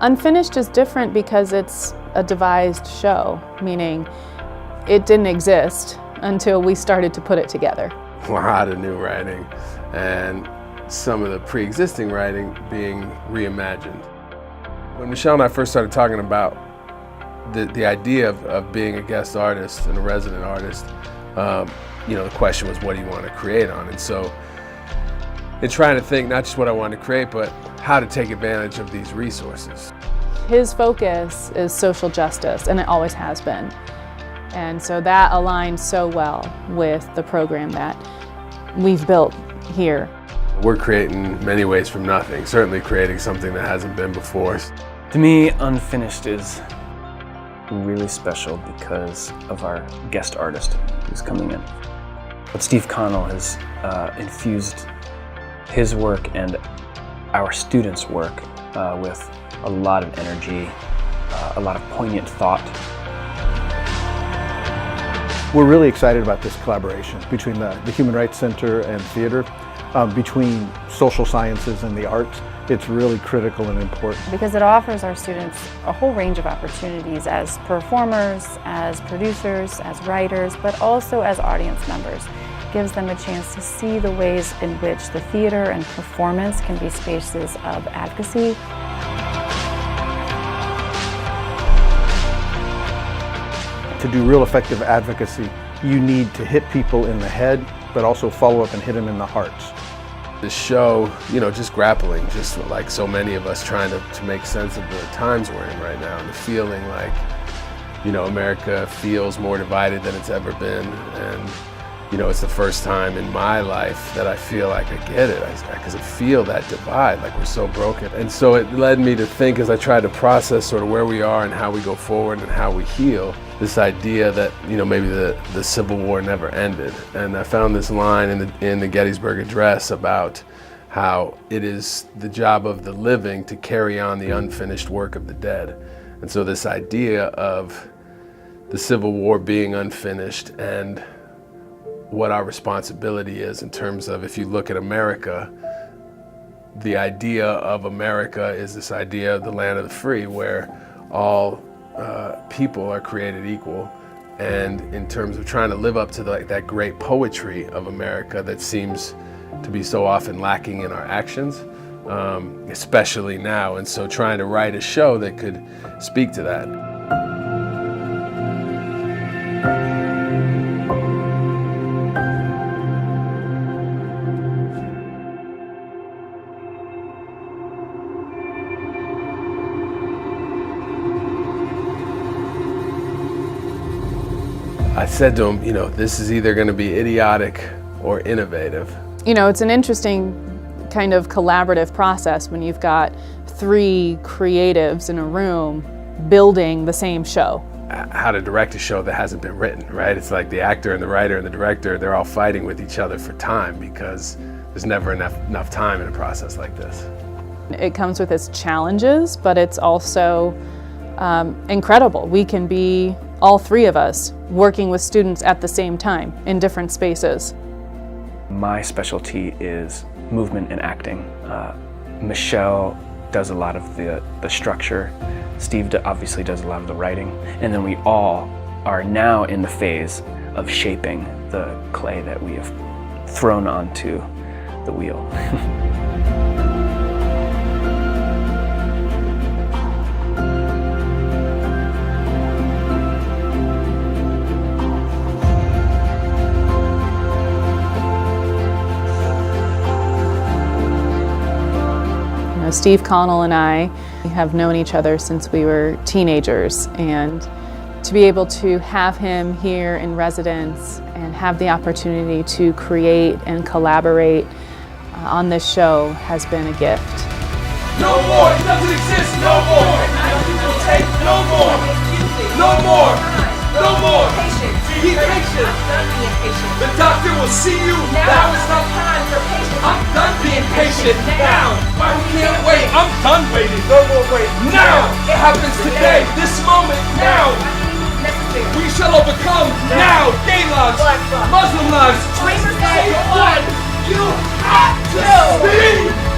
Unfinished is different because it's a devised show, meaning it didn't exist until we started to put it together. A lot of new writing and some of the pre-existing writing being reimagined. When Michelle and I first started talking about the idea of being a guest artist and a resident artist, the question was, what do you want to create on? And so in trying to think not just what I wanted to create, but how to take advantage of these resources. His focus is social justice, and it always has been. And so that aligns so well with the program that we've built here. We're creating many ways from nothing, certainly creating something that hasn't been before. To me, Unfinished is really special because of our guest artist who's coming in. But Steve Connell has infused his work and our students' work with a lot of energy, a lot of poignant thought. We're really excited about this collaboration between the Human Rights Center and theater, between social sciences and the arts. It's really critical and important. Because it offers our students a whole range of opportunities as performers, as producers, as writers, but also as audience members. It gives them a chance to see the ways in which the theater and performance can be spaces of advocacy. To do real effective advocacy, you need to hit people in the head, but also follow up and hit them in the hearts. The show, just grappling, just like so many of us trying to make sense of the times we're in right now, and the feeling like, America feels more divided than it's ever been. And, it's the first time in my life that I feel like I get it, because I feel that divide, like we're so broken. And so it led me to think, as I tried to process sort of where we are and how we go forward and how we heal, this idea that, maybe the Civil War never ended. And I found this line in the Gettysburg Address about how it is the job of the living to carry on the unfinished work of the dead. And so this idea of the Civil War being unfinished and what our responsibility is in terms of, if you look at America, the idea of America is this idea of the land of the free, where all people are created equal. And in terms of trying to live up to that great poetry of America that seems to be so often lacking in our actions, especially now. And so trying to write a show that could speak to that. I said to him, this is either going to be idiotic or innovative. It's an interesting kind of collaborative process when you've got three creatives in a room building the same show. How to direct a show that hasn't been written, right? It's like the actor and the writer and the director, they're all fighting with each other for time because there's never enough time in a process like this. It comes with its challenges, but it's also incredible. We can be, all three of us, working with students at the same time in different spaces. My specialty is movement and acting. Michelle does a lot of the structure. Steve obviously does a lot of the writing. And then we all are now in the phase of shaping the clay that we have thrown onto the wheel. Steve Connell and I have known each other since we were teenagers, and to be able to have him here in residence and have the opportunity to create and collaborate on this show has been a gift. No more! It doesn't exist! No more! People take no more! No more! No more! Be patient! I'm done being patient. The doctor will see you. Now is not time for patience. I'm done being patient. Now! Why we can't wait? I'm done waiting. No more waiting. Now! It happens today. This moment. Now! We shall overcome. Now! Gay lives. Muslim lives. Save one. You have to speak!